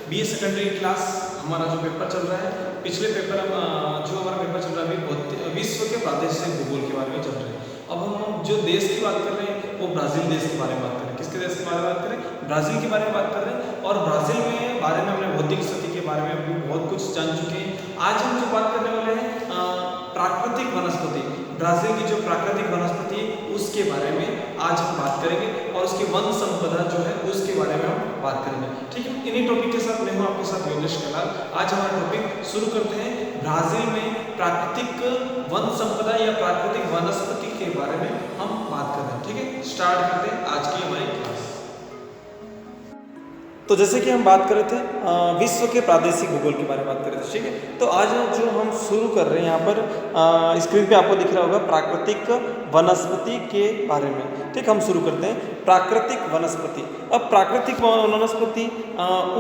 BA secondary class हमारा जो paper चल रहा है, पिछले पेपर जो हमारा पेपर चल रहा है अभी विश्व के प्रादेशिक भूगोल के बारे में चल रहा है। अब हम जो देश की बात कर रहे हैं वो ब्राज़ील देश के बारे में बात करें। किसके देश के बारे में बात करें? ब्राज़ील के बारे में बात कर रहे हैं। और ब्राज़ील में बारे में हमने भौतिक स्थिति के बारे में भी बहुत कुछ जान चुके हैं। आज हम जो बात करने वाले हैं प्राकृतिक वनस्पति, ब्राज़ील की जो प्राकृतिक वनस्पति है उसके बारे में आज हम बात करेंगे और उसकी वन संपदा जो है उसके बारे में हम बात करेंगे। ठीक है, इन्हीं टॉपिक के साथ मैं हूँ आपके साथ योगेश कलाल। आज हमारा टॉपिक शुरू करते हैं। ब्राज़ील में प्राकृतिक वन संपदा या प्राकृतिक वनस्पति के बारे में हम बात कर रहे हैं। ठीक है, स्टार्ट करते हैं आज की हमारी क्लास। तो जैसे कि हम बात कर रहे थे विश्व के प्रादेशिक भूगोल के बारे में बात कर रहे थे। ठीक है, तो आज जो हम शुरू कर रहे हैं यहाँ पर स्क्रीन पे आपको दिख रहा होगा प्राकृतिक वनस्पति के बारे में। ठीक, हम शुरू करते हैं प्राकृतिक वनस्पति। अब प्राकृतिक वनस्पति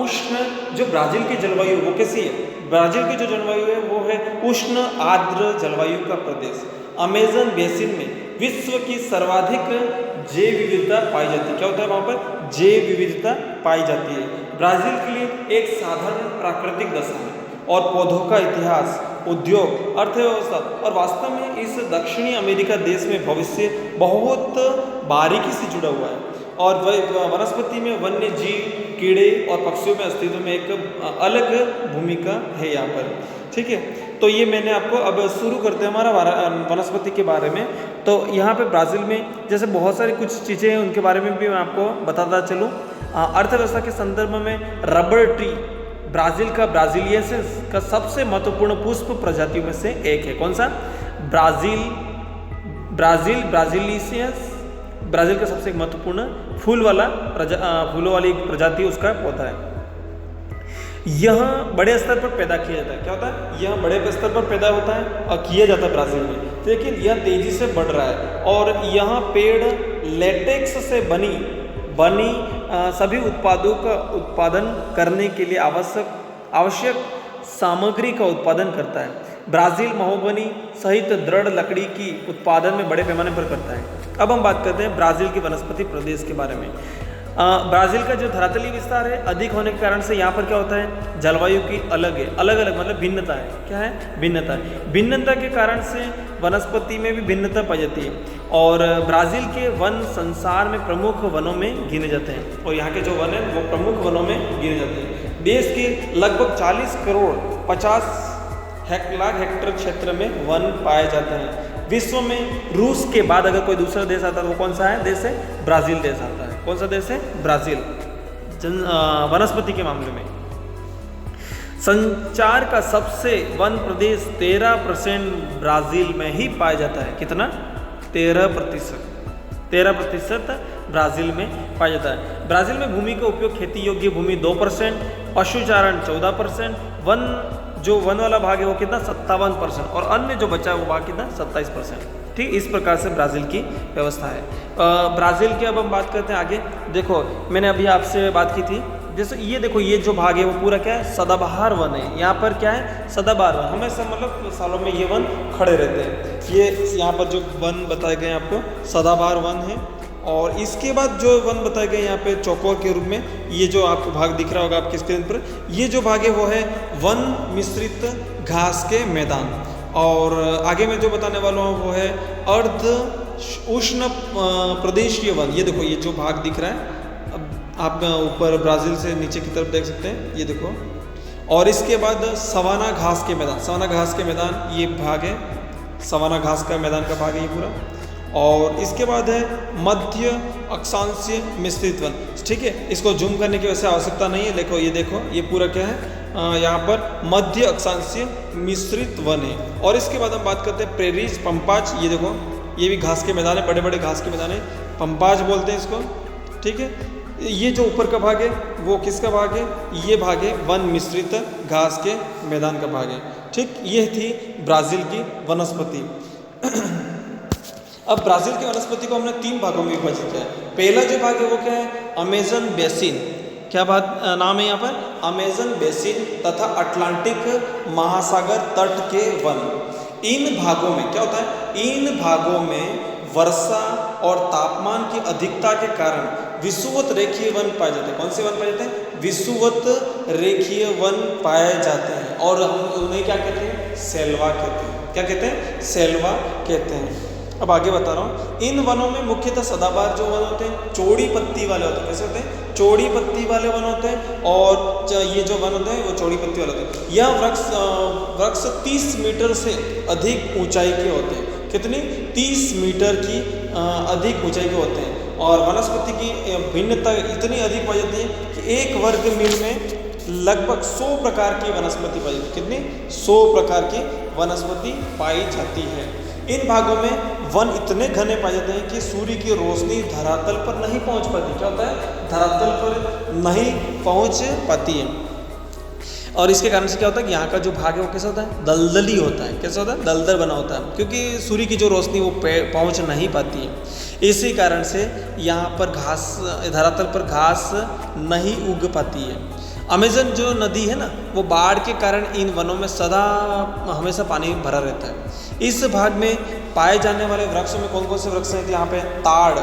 उष्ण जो ब्राज़ील की जलवायु वो कैसी है? ब्राज़ील की जो जलवायु है वो है उष्ण आर्द्र जलवायु का प्रदेश। अमेज़न बेसिन में विश्व की सर्वाधिक जैव विविधता पाई जाती है। क्या होता है वहाँ पर? जैव विविधता पाई जाती है। ब्राज़ील के लिए एक साधारण प्राकृतिक दशा है और पौधों का इतिहास, उद्योग, अर्थव्यवस्था और वास्तव में इस दक्षिणी अमेरिका देश में भविष्य बहुत बारीकी से जुड़ा हुआ है। और वनस्पति में वन्य जीव, कीड़े और पक्षियों में अस्तित्व में एक अलग भूमिका है यहाँ पर। ठीक है, तो ये मैंने आपको अब शुरू करते हैं हमारा वनस्पति के बारे में। तो यहाँ पे ब्राज़ील में जैसे बहुत सारी कुछ चीज़ें हैं उनके बारे में भी मैं आपको बताता चलूँ। अर्थव्यवस्था के संदर्भ में रबर ट्री ब्राज़ील का ब्राज़िलियंसिस का सबसे महत्वपूर्ण पुष्प प्रजातियों में से एक है। कौन सा? ब्राज़िलियंसिस ब्राज़ील का सबसे महत्वपूर्ण फूलों वाली प्रजाति उसका पौधा है। यह बड़े स्तर पर पैदा किया जाता है। क्या होता है? यह बड़े स्तर पर पैदा होता है और किया जाता है ब्राज़ील में, लेकिन यह तेजी से बढ़ रहा है। और यहाँ पेड़ लेटेक्स से बनी सभी उत्पादों का उत्पादन करने के लिए आवश्यक सामग्री का उत्पादन करता है। ब्राज़ील महोगनी सहित दृढ़ लकड़ी की उत्पादन में बड़े पैमाने पर करता है। अब हम बात करते हैं ब्राज़ील के वनस्पति प्रदेश के बारे में। ब्राज़ील का जो धरातलीय विस्तार है अधिक होने के कारण से यहाँ पर क्या होता है? जलवायु की अलग मतलब भिन्नता है। क्या है? भिन्नता है। भिन्नता के कारण से वनस्पति में भी भिन्नता पाई जाती है। और ब्राज़ील के वन संसार में प्रमुख वनों में गिने जाते हैं और यहाँ के जो वन है वो प्रमुख वनों में गिने जाते हैं। देश के लगभग 40 करोड़ 50 लाख हेक्टेयर क्षेत्र में वन पाए जाते हैं। विश्व में रूस के बाद अगर कोई दूसरा देश आता है तो वो कौन सा है? देश है ब्राज़ील देश आता है। कौन सा देश है? ब्राज़ील। वनस्पति के मामले में संचार का सबसे वन प्रदेश 13% ब्राज़ील में ही पाया जाता है। कितना? 13% ब्राज़ील में पाया जाता है। ब्राज़ील में भूमि का उपयोग खेती योग्य भूमि 2%, पशुचारण 14%, वन वाला भाग है वो कितना? 57%, और अन्य जो बचा है वो भाग कितना? 27%। ठीक, इस प्रकार से ब्राज़ील की व्यवस्था है। ब्राज़ील की अब हम बात करते हैं आगे। देखो मैंने अभी आपसे बात की थी, जैसे ये देखो ये जो भाग है वो पूरा क्या है? सदाबहार वन है। यहाँ पर क्या है? सदाबहार वन। हमेशा मतलब सालों में ये वन खड़े रहते हैं। ये यहाँ पर जो वन बताए गए हैं आपको सदाबहार वन है। और इसके बाद जो वन बताए गए यहाँ पे चौकोर के रूप में, ये जो आपको भाग दिख रहा होगा आपकी स्क्रीन पर, ये जो भाग है वो है वन मिश्रित घास के मैदान। और आगे में जो बताने वाला हूँ वो है अर्ध उष्ण प्रदेशीय वन। ये देखो ये जो भाग दिख रहा है, अब आप ऊपर ब्राज़ील से नीचे की तरफ देख सकते हैं, ये देखो। और इसके बाद सवाना घास के मैदान, सवाना घास के मैदान ये भाग है, सवाना घास का मैदान का भाग है ये पूरा। और इसके बाद है मध्य अक्षांशीय मिश्रित वन। ठीक है, इसको जूम करने की वैसे आवश्यकता नहीं है। देखो ये पूरा क्या है? यहाँ पर मध्य अक्षांशीय मिश्रित वन है। और इसके बाद हम बात करते हैं प्रेरीज पंपाज। ये देखो ये भी घास के मैदान है, बड़े बड़े घास के मैदान है, पंपाज बोलते हैं इसको। ठीक है, ये जो ऊपर का भाग है वो किसका भाग है? ये भाग है वन मिश्रित घास के मैदान का भाग है। ठीक, ये थी ब्राज़ील की वनस्पति। अब ब्राज़ील की वनस्पति को हमने 3 भागों में विभाजित किया है। पहला जो भाग है वो क्या है? Amazon basin. क्या बात नाम है यहाँ पर? अमेज़न बेसिन तथा अटलांटिक महासागर तट के वन। इन भागों में क्या होता है? इन भागों में वर्षा और तापमान की अधिकता के कारण विषुवत रेखीय वन पाए जाते हैं। कौन से वन पाए जाते हैं? विषुवत रेखीय वन पाए जाते हैं और हम उन्हें क्या कहते हैं, सेल्वा कहते हैं। क्या कहते हैं, सेल्वा कहते हैं। अब आगे बता रहा हूँ, इन वनों में मुख्यतः सदाबहार जो वन होते हैं चौड़ी पत्ती वाले होते हैं। कैसे होते हैं, चौड़ी पत्ती वाले वन होते हैं, और ये जो वन होते हैं वो चौड़ी पत्ती वाले होते हैं। यह वृक्ष 30 मीटर से अधिक ऊंचाई के होते हैं। कितनी, 30 मीटर की अधिक ऊंचाई के होते हैं। और वनस्पति की भिन्नता इतनी अधिक पाई जाती है कि 1 वर्ग मील में लगभग 100 प्रकार की वनस्पति पाई जाती है। कितनी, 100 प्रकार की वनस्पति पाई जाती है। इन भागों में वन इतने घने पाए जाते हैं कि सूर्य की रोशनी धरातल पर नहीं पहुंच पाती। क्या होता है, धरातल पर नहीं पहुंच पाती है। और इसके कारण से क्या होता है कि यहाँ का जो भाग है वो कैसा होता है, दलदली होता है। कैसा होता है, दलदल बना होता है, क्योंकि सूर्य की जो रोशनी वो पहुँच नहीं पाती है। इसी कारण से यहाँ पर घास, धरातल पर घास नहीं उग पाती है। अमेज़न जो नदी है ना, वो बाढ़ के कारण इन वनों में सदा हमेशा पानी भरा रहता है। इस भाग में पाए जाने वाले वृक्षों में कौन कौन से वृक्ष हैं, तो यहाँ पे ताड़,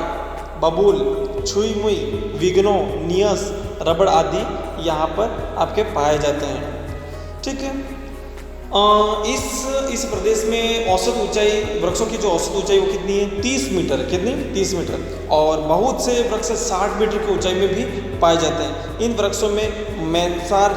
बबूल, छुई मुई, विग्नो, नियस, रबड़ आदि यहाँ पर आपके पाए जाते हैं। ठीक है, इस प्रदेश में औसत ऊंचाई, वृक्षों की जो औसत ऊंचाई वो कितनी है, 30 मीटर। कितनी, 30 मीटर। और बहुत से वृक्ष 60 मीटर की ऊंचाई में भी पाए जाते हैं। इन वृक्षों में मैंसार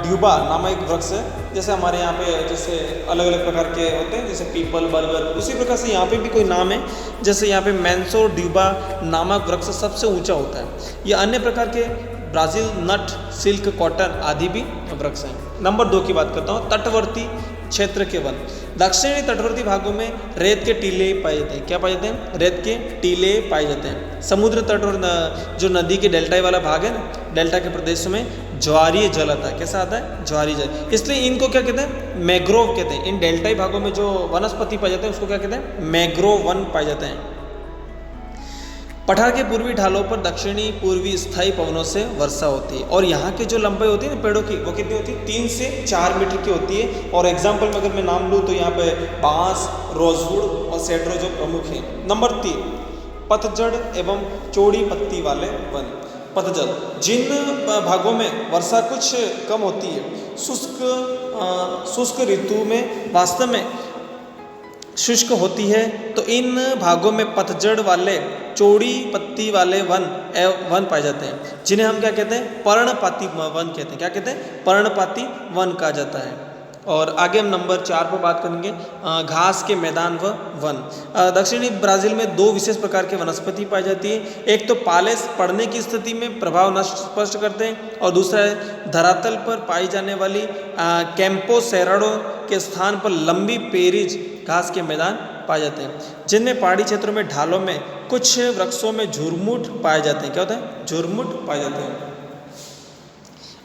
ड्यूबा नामक एक वृक्ष है। जैसे हमारे यहाँ पे जैसे अलग अलग प्रकार के होते हैं, जैसे पीपल, बरगद, उसी प्रकार से यहाँ पे भी कोई नाम है। जैसे यहाँ पे मैंसोर ड्यूबा नामक वृक्ष सबसे ऊंचा होता है। ये अन्य प्रकार के ब्राज़ील नट, सिल्क, कॉटन आदि भी वृक्ष हैं। नंबर 2 की बात करता हूँ, तटवर्ती क्षेत्र के वन। दक्षिणी तटवर्ती भागों में रेत के टीले पाए जाते हैं। क्या पाए जाते हैं, रेत के टीले पाए जाते हैं। समुद्र तट और जो नदी के डेल्टा वाला भाग है ना, डेल्टा के प्रदेशों में ज्वारीय जल आता है। कैसा आता है, ज्वारीय जल। इसलिए इनको क्या कहते हैं, मैग्रोव कहते हैं। इन डेल्टाई भागों में जो वनस्पति पाए जाते हैं उसको क्या कहते हैं, मैग्रोव वन पाए जाते हैं। पठार के पूर्वी ढालों पर दक्षिणी पूर्वी स्थायी पवनों से वर्षा होती है। और यहाँ की जो लंबाई होती है ना पेड़ों की, वो कितनी होती है, 3 से 4 मीटर की होती है। और एग्जाम्पल में अगर मैं नाम लूँ तो यहाँ पे बांस, रोजवुड और सेड्रो जो प्रमुख हैं। नंबर 3, पतझड़ एवं चौड़ी पत्ती वाले वन। पतझड़, जिन भागों में वर्षा कुछ कम होती है, शुष्क ऋतु में वास्तव में शुष्क होती है, तो इन भागों में पतझड़ वाले चौड़ी पत्ती वाले वन पाए जाते हैं, जिन्हें हम क्या कहते हैं, पर्णपाती वन कहते हैं। क्या कहते हैं, पर्णपाती वन कहा जाता है। और आगे हम नंबर 4 पर बात करेंगे, घास के मैदान व वन। दक्षिणी ब्राज़ील में 2 विशेष प्रकार के वनस्पति पाई जाती है। एक तो पालेस पड़ने की स्थिति में प्रभाव नष्ट स्पष्ट करते हैं, और दूसरा है धरातल पर पाई जाने वाली कैंपो सेराडो के स्थान पर लंबी पेरिज घास के मैदान पाए जाते हैं, जिनमें पहाड़ी क्षेत्रों में ढालों में कुछ वृक्षों में झुरमुट पाए जाते हैं। क्या होता है, झुरमुट पाए जाते हैं।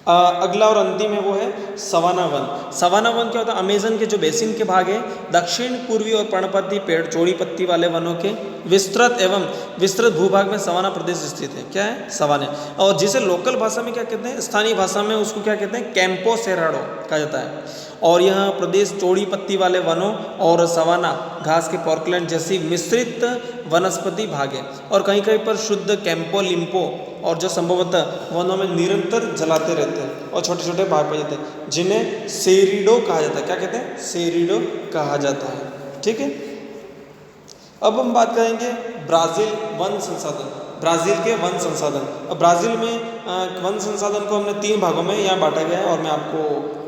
अगला और अंतिम है वो है सवाना वन। सवाना वन क्या होता है, अमेज़न के जो बेसिन के भाग है, दक्षिण पूर्वी और पर्णपाती पेड़ चौड़ी पत्ती वाले वनों के विस्तृत भूभाग में सवाना प्रदेश स्थित है। क्या है, सवाने। और जिसे लोकल भाषा में क्या कहते हैं, स्थानीय भाषा में उसको क्या कहते हैं, कैंपो सेराडो कहा जाता है। और यह प्रदेश चौड़ी पत्ती वाले वनों और सवाना घास के पॉर्कलैंड जैसी मिश्रित वनस्पति भाग है। और कहीं कहीं पर शुद्ध कैंपो लिम्पो और जो संभवतः वनों में निरंतर जलाते रहते हैं और छोटे छोटे भाग पाए जाते हैं, जिन्हें सेरिडो कहा जाता है। क्या कहते हैं, सेरिडो कहा जाता है। ठीक है, अब हम बात करेंगे ब्राज़ील वन संसाधन। ब्राज़ील के वन संसाधन। अब ब्राज़ील में वन संसाधन को हमने 3 भागों में यहाँ बांटा गया है, और मैं आपको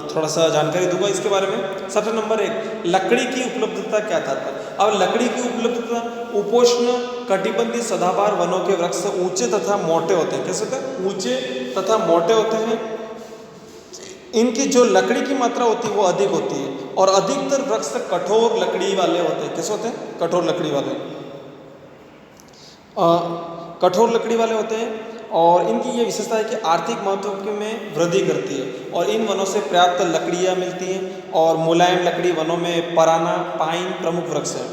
थोड़ा सा जानकारी दूंगा इसके बारे में। सबसे नंबर 1, लकड़ी की उपलब्धता क्या था। अब लकड़ी की उपलब्धता, उपोष्ण कटिबंधीय सदाबहार वनों के वृक्ष ऊंचे तथा मोटे होते हैं। कैसे होते हैं, ऊंचे तथा मोटे होते हैं। इनकी जो लकड़ी की मात्रा होती है वो अधिक होती है, और अधिकतर वृक्ष कठोर लकड़ी वाले होते हैं। कैसे होते हैं, कठोर लकड़ी वाले, कठोर लकड़ी वाले होते हैं। और इनकी ये विशेषता है कि आर्थिक महत्व में वृद्धि करती है, और इन वनों से पर्याप्त लकड़ियाँ मिलती हैं। और मुलायम लकड़ी वनों में पराना, पाइन प्रमुख वृक्ष है।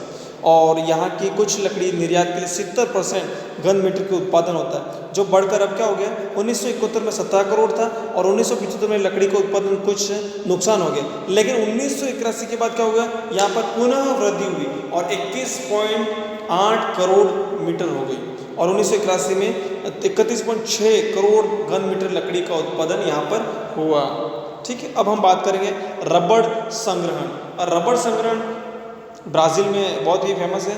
और यहाँ की कुछ लकड़ी निर्यात के लिए 70% घन मीटर के उत्पादन होता है, जो बढ़कर अब क्या हो गया, 1971 में 17 करोड़ था, और 1975 में लकड़ी का उत्पादन कुछ नुकसान हो गया। लेकिन 1981 के बाद क्या हो गया, यहाँ पर पुनः वृद्धि हुई और 21.8 करोड़ मीटर हो गई। और 1981 में 31.6 करोड़ घन मीटर लकड़ी का उत्पादन यहाँ पर हुआ। ठीक है, अब हम बात करेंगे रबड़ संग्रहण। और रबड़ संग्रहण ब्राज़ील में बहुत ही फेमस है।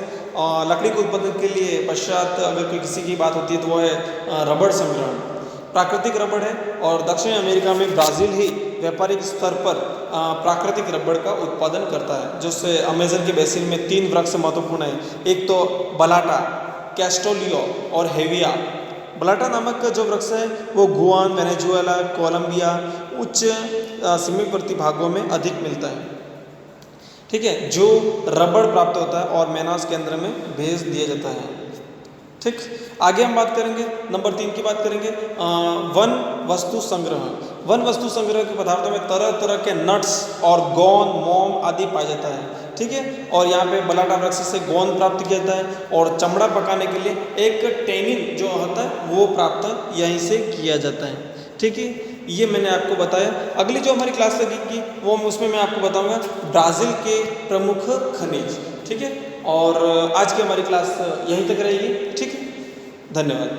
लकड़ी के उत्पादन के लिए पश्चात अगर कोई किसी की बात होती है तो वो है रबड़ संग्रहण। प्राकृतिक रबड़ है और दक्षिण अमेरिका में ब्राज़ील ही व्यापारिक स्तर पर प्राकृतिक रबड़ का उत्पादन करता है, जिससे अमेज़न के बेसिन में 3 वृक्ष महत्वपूर्ण है। एक तो बलाटा, कैस्टोलियो और हेविया। बलाटा नामक जो वृक्ष है वो गुआन, वेनेजुएला, कोलंबिया उच्च सीमावर्ती भागों में अधिक मिलता है। ठीक है, जो रबड़ प्राप्त होता है और मेनास केंद्र में भेज दिया जाता है। ठीक, आगे हम बात करेंगे नंबर 3 की बात करेंगे वन वस्तु संग्रह। वन वस्तु संग्रह के पदार्थों में तरह तरह के नट्स और गोंद, मोम आदि पाया जाता है। ठीक है, और यहाँ पे बलाटा वृक्ष से गोंद प्राप्त किया जाता है और चमड़ा पकाने के लिए एक टेनिन जो होता है वो प्राप्त यहीं से किया जाता है। ठीक है, ये मैंने आपको बताया। अगली जो हमारी क्लास लगेगी वो उसमें मैं आपको बताऊंगा ब्राज़ील के प्रमुख खनिज। ठीक है, और आज की हमारी क्लास यहीं तक रहेगी। ठीक है, धन्यवाद।